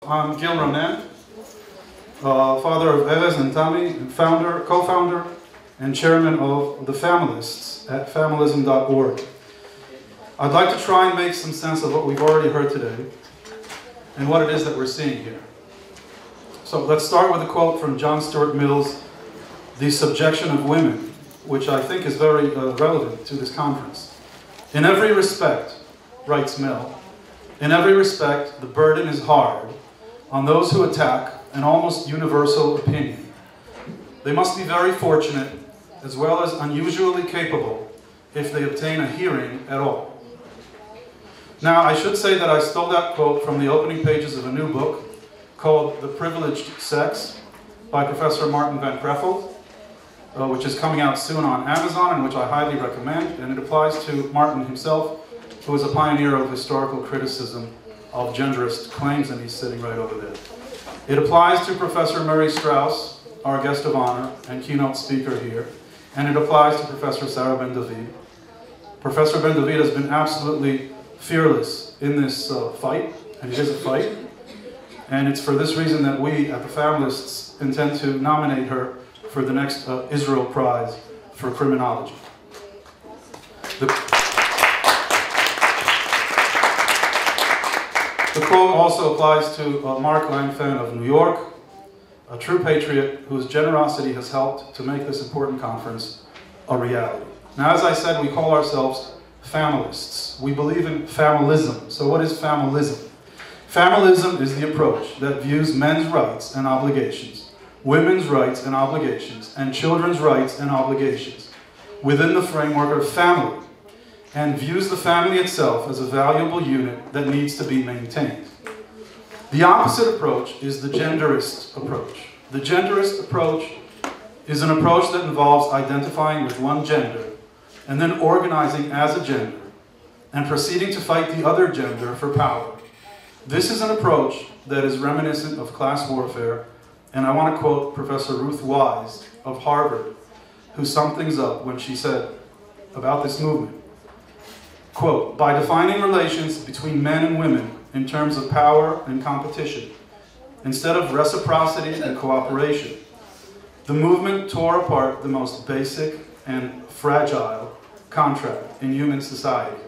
I'm Gil Ronen, father of Erez and Tami, co-founder and chairman of the Familists at familism.org. I'd like to try and make some sense of what we've already heard today and what it is that we're seeing here. So let's start with a quote from John Stuart Mill's The Subjection of Women, which I think is very relevant to this conference. In every respect, writes Mill, in every respect the burden is hard on those who attack an almost universal opinion. They must be very fortunate as well as unusually capable if they obtain a hearing at all. Now, I should say that I stole that quote from the opening pages of a new book called The Privileged Sex by Professor Martin Van Crefeld, which is coming out soon on Amazon and which I highly recommend, and it applies to Martin himself, who is a pioneer of historical criticism of genderist claims, and he's sitting right over there. It applies to Professor Murray Straus, our guest of honor and keynote speaker here, and it applies to Professor Sarah Ben-David. Professor Ben-David has been absolutely fearless in this fight, and it is a fight, and it's for this reason that we at the Familists intend to nominate her for the next Israel Prize for Criminology. The quote also applies to Mark Langfan of New York, a true patriot whose generosity has helped to make this important conference a reality. Now, as I said, we call ourselves Familists. We believe in familism. So what is familism? Familism is the approach that views men's rights and obligations, women's rights and obligations, and children's rights and obligations within the framework of family, and views the family itself as a valuable unit that needs to be maintained. The opposite approach is the genderist approach. The genderist approach is an approach that involves identifying with one gender and then organizing as a gender and proceeding to fight the other gender for power. This is an approach that is reminiscent of class warfare, and I want to quote Professor Ruth Wise of Harvard, who summed things up when she said about this movement, quote, by defining relations between men and women in terms of power and competition, instead of reciprocity and cooperation, the movement tore apart the most basic and fragile contract in human society,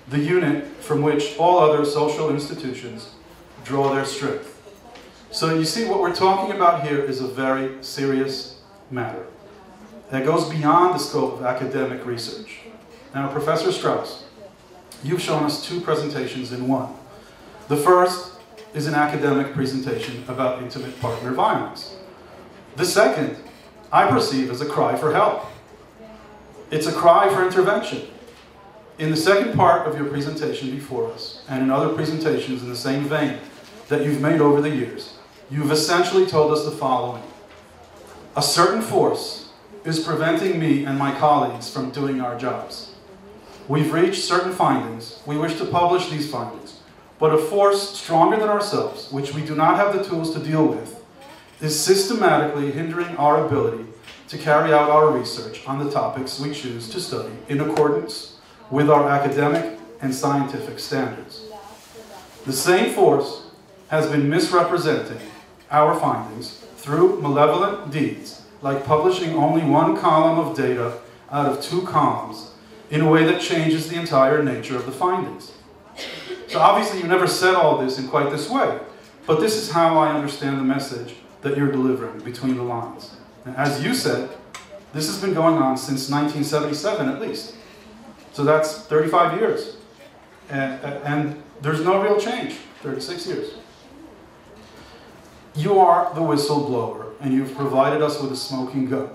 the unit from which all other social institutions draw their strength. So you see, what we're talking about here is a very serious matter that goes beyond the scope of academic research. Now, Professor Straus, you've shown us two presentations in one. The first is an academic presentation about intimate partner violence. The second, I perceive as a cry for help. It's a cry for intervention. In the second part of your presentation before us, and in other presentations in the same vein that you've made over the years, you've essentially told us the following. A certain force is preventing me and my colleagues from doing our jobs. We've reached certain findings. We wish to publish these findings. But a force stronger than ourselves, which we do not have the tools to deal with, is systematically hindering our ability to carry out our research on the topics we choose to study in accordance with our academic and scientific standards. The same force has been misrepresenting our findings through malevolent deeds, like publishing only one column of data out of two columns in a way that changes the entire nature of the findings. So obviously you never said all this in quite this way, but this is how I understand the message that you're delivering between the lines. And as you said, this has been going on since 1977 at least. So that's 35 years. And there's no real change, 36 years. You are the whistleblower, and you've provided us with a smoking gun.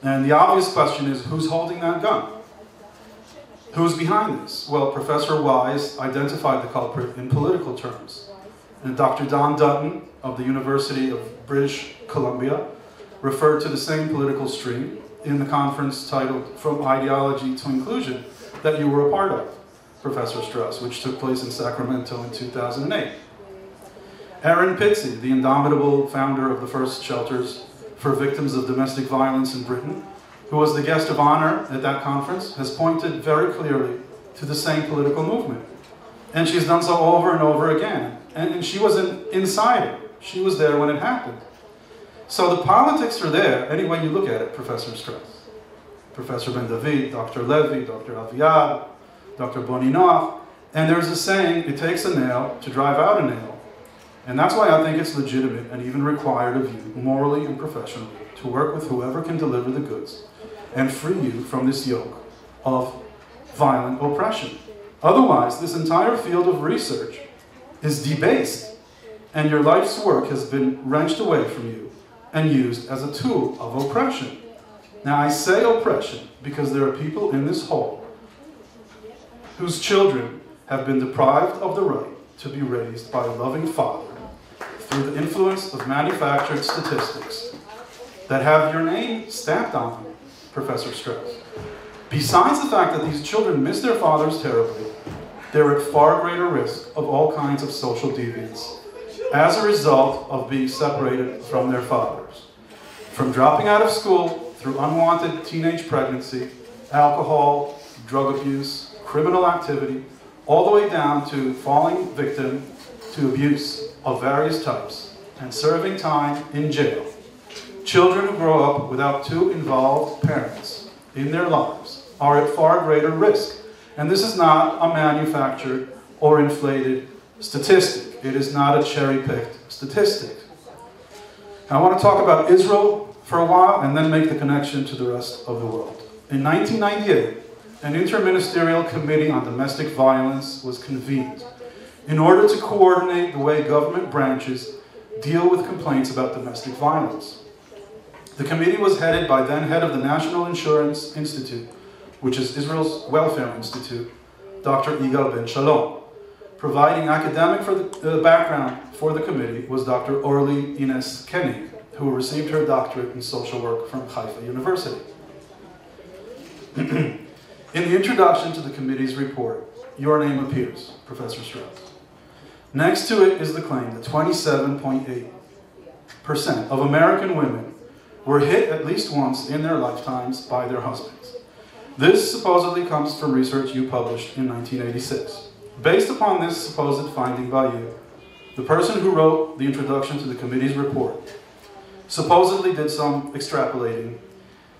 And the obvious question is, who's holding that gun? Who's behind this? Well, Professor Wise identified the culprit in political terms. And Dr. Don Dutton of the University of British Columbia referred to the same political stream in the conference titled From Ideology to Inclusion that you were a part of, Professor Straus, which took place in Sacramento in 2008. Aaron Pitsey, the indomitable founder of the first shelters for victims of domestic violence in Britain, who was the guest of honor at that conference, has pointed very clearly to the same political movement. And she's done so over and over again. And she was an insider. She was there when it happened. So the politics are there, any way you look at it, Professor Straus, Professor Ben David, Dr. Levy, Dr. Aviad, Dr. Boninov, and there's a saying, it takes a nail to drive out a nail. And that's why I think it's legitimate and even required of you, morally and professionally, to work with whoever can deliver the goods and free you from this yoke of violent oppression. Otherwise, this entire field of research is debased, and your life's work has been wrenched away from you and used as a tool of oppression. Now, I say oppression because there are people in this hall whose children have been deprived of the right to be raised by a loving father through the influence of manufactured statistics that have your name stamped on them, Professor Straus. Besides the fact that these children miss their fathers terribly, they're at far greater risk of all kinds of social deviance as a result of being separated from their fathers. From dropping out of school through unwanted teenage pregnancy, alcohol, drug abuse, criminal activity, all the way down to falling victim to abuse of various types and serving time in jail. Children who grow up without two involved parents in their lives are at far greater risk. And this is not a manufactured or inflated statistic. It is not a cherry-picked statistic. Now, I want to talk about Israel for a while and then make the connection to the rest of the world. In 1998, an interministerial committee on domestic violence was convened in order to coordinate the way government branches deal with complaints about domestic violence. The committee was headed by then head of the National Insurance Institute, which is Israel's welfare institute, Dr. Yigal Ben Shalom. Providing academic background for the committee was Dr. Orly Ines Koenig, who received her doctorate in social work from Haifa University. In the introduction to the committee's report, your name appears, Professor Straus. Next to it is the claim that 27.8% of American women were hit at least once in their lifetimes by their husbands. This supposedly comes from research you published in 1986. Based upon this supposed finding by you, the person who wrote the introduction to the committee's report supposedly did some extrapolating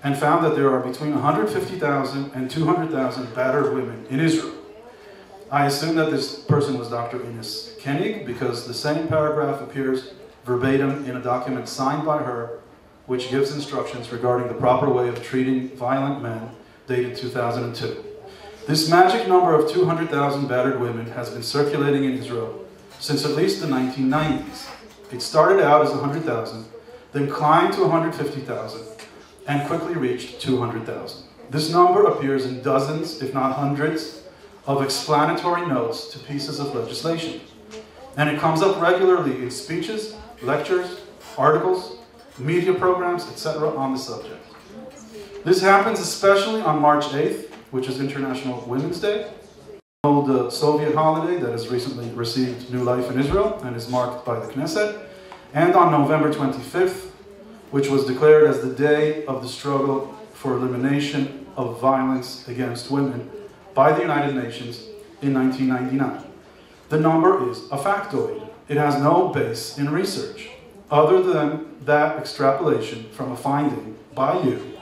and found that there are between 150,000 and 200,000 battered women in Israel. I assume that this person was Dr. Ines Koenig because the same paragraph appears verbatim in a document signed by her, which gives instructions regarding the proper way of treating violent men, dated 2002. This magic number of 200,000 battered women has been circulating in Israel since at least the 1990s. It started out as 100,000, then climbed to 150,000, and quickly reached 200,000. This number appears in dozens, if not hundreds, of explanatory notes to pieces of legislation. And it comes up regularly in speeches, lectures, articles, media programs, etc. on the subject. This happens especially on March 8th, which is International Women's Day, an old Soviet holiday that has recently received new life in Israel and is marked by the Knesset, and on November 25th, which was declared as the day of the struggle for elimination of violence against women by the United Nations in 1999. The number is a factoid. It has no base in research, other than that extrapolation from a finding by you,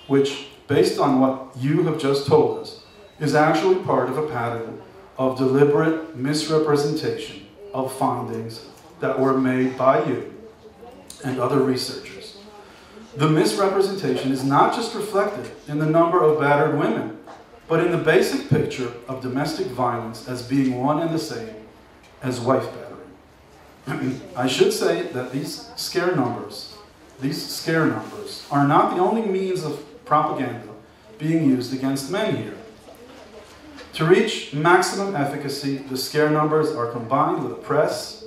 which, based on what you have just told us, is actually part of a pattern of deliberate misrepresentation of findings that were made by you and other researchers. The misrepresentation is not just reflected in the number of battered women, but in the basic picture of domestic violence as being one and the same as wife battering. I should say that these scare numbers are not the only means of propaganda being used against men here. To reach maximum efficacy, the scare numbers are combined with a press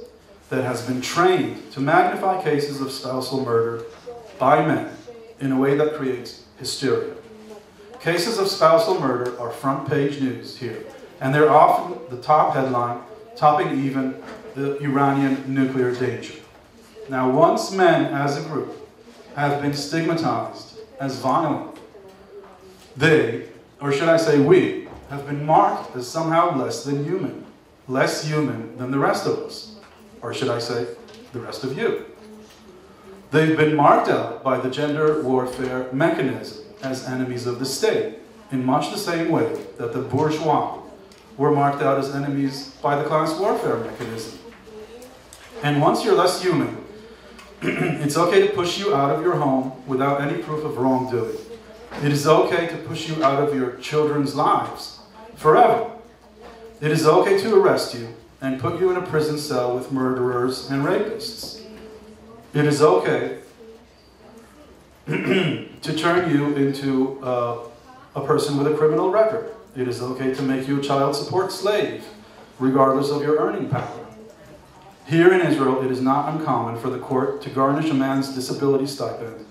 that has been trained to magnify cases of spousal murder by men in a way that creates hysteria. Cases of spousal murder are front page news here, and they're often the top headline, topping even the Iranian nuclear danger. Now, once men as a group have been stigmatized as violent, they, or should I say we, have been marked as somehow less than human, less human than the rest of us. or should I say, the rest of you. They've been marked out by the gender warfare mechanism as enemies of the state, in much the same way that the bourgeois were marked out as enemies by the class warfare mechanism. And once you're less human, it's okay to push you out of your home without any proof of wrongdoing. It is okay to push you out of your children's lives forever. It is okay to arrest you and put you in a prison cell with murderers and rapists. It is okay to turn you into a person with a criminal record. It is okay to make you a child support slave, regardless of your earning power. Here in Israel, it is not uncommon for the court to garnish a man's disability stipend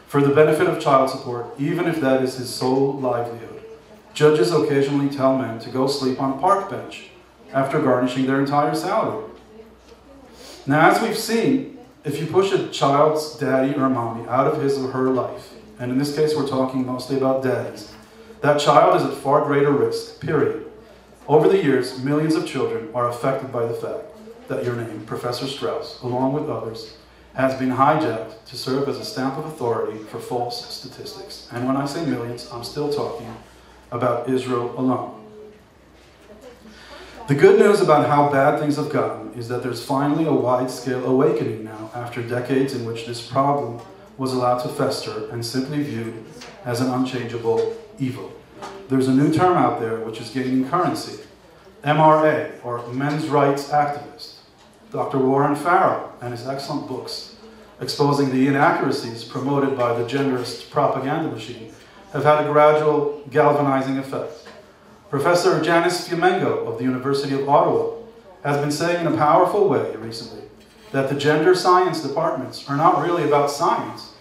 for the benefit of child support, even if that is his sole livelihood. Judges occasionally tell men to go sleep on a park bench after garnishing their entire salary. Now, as we've seen, if you push a child's daddy or mommy out of his or her life, and in this case we're talking mostly about daddies, that child is at far greater risk, period. Over the years, millions of children are affected by the fact that your name, Professor Straus, along with others, has been hijacked to serve as a stamp of authority for false statistics. And when I say millions, I'm still talking about Israel alone. The good news about how bad things have gotten is that there's finally a wide-scale awakening now after decades in which this problem was allowed to fester and simply viewed as an unchangeable evil. There's a new term out there which is gaining currency, MRA, or Men's Rights Activist. Dr. Warren Farrell and his excellent books exposing the inaccuracies promoted by the genderist propaganda machine have had a gradual galvanizing effect. Professor Janice Fumengo of the University of Ottawa has been saying in a powerful way recently that the gender science departments are not really about science,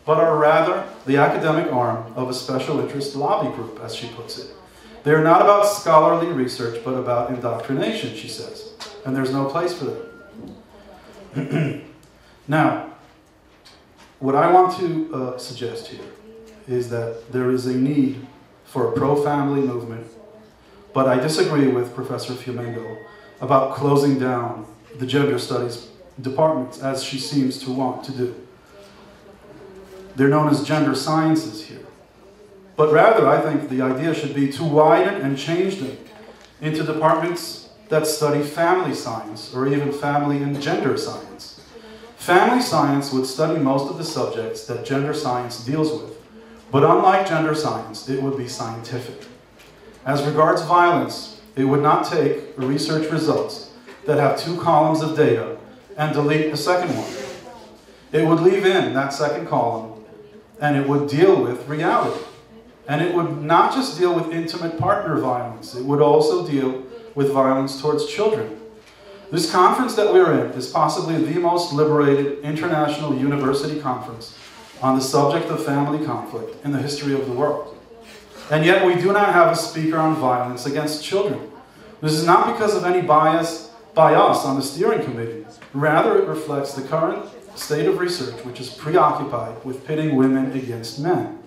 but are rather the academic arm of a special interest lobby group, as she puts it. They are not about scholarly research, but about indoctrination, she says, and there's no place for them. Now, what I want to suggest here is that there is a need for a pro-family movement, but I disagree with Professor Fumengo about closing down the gender studies departments, as she seems to want to do. They're known as gender sciences here. But rather, I think the idea should be to widen and change them into departments that study family science, or even family and gender science. Family science would study most of the subjects that gender science deals with, but unlike gender science, it would be scientific. As regards violence, it would not take research results that have 2 columns of data and delete the second one. It would leave in that second column, and it would deal with reality. And it would not just deal with intimate partner violence, it would also deal with violence towards children. This conference that we're in is possibly the most liberated international university conference on the subject of family conflict in the history of the world. And yet we do not have a speaker on violence against children. This is not because of any bias by us on the steering committee. Rather, it reflects the current state of research, which is preoccupied with pitting women against men.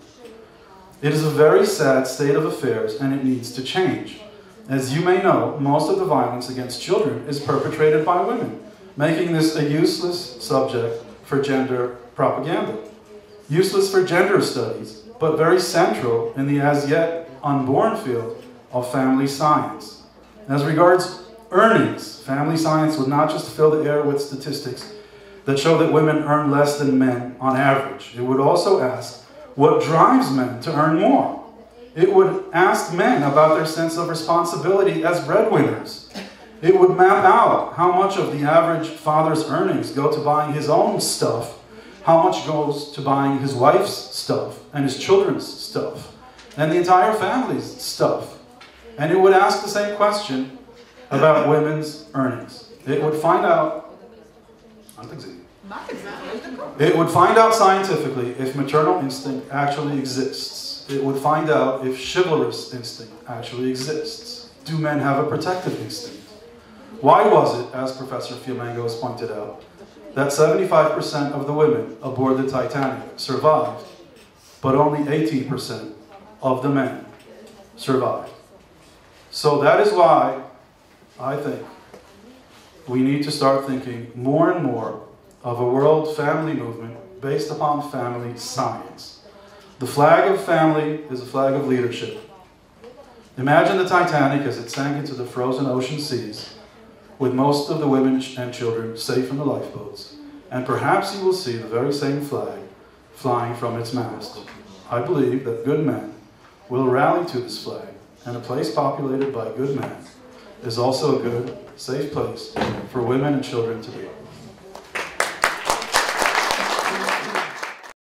It is a very sad state of affairs, and it needs to change. As you may know, most of the violence against children is perpetrated by women, making this a useless subject for gender propaganda. Useless for gender studies, but very central in the as yet unborn field of family science. As regards earnings, family science would not just fill the air with statistics that show that women earn less than men on average. It would also ask what drives men to earn more. It would ask men about their sense of responsibility as breadwinners. It would map out how much of the average father's earnings go to buying his own stuff, how much goes to buying his wife's stuff and his children's stuff, and the entire family's stuff. And it would ask the same question about women's earnings. It would find out, it would find out scientifically if maternal instinct actually exists. It would find out if chivalrous instinct actually exists. Do men have a protective instinct? Why was it, as Professor Fumengo has pointed out, that 75% of the women aboard the Titanic survived, but only 18% of the men survived? So that is why I think we need to start thinking more and more of a world family movement based upon family science. The flag of family is a flag of leadership. Imagine the Titanic as it sank into the frozen ocean seas, with most of the women and children safe in the lifeboats, and perhaps you will see the very same flag flying from its mast. I believe that good men will rally to this flag, and a place populated by good men is also a good, safe place for women and children to be.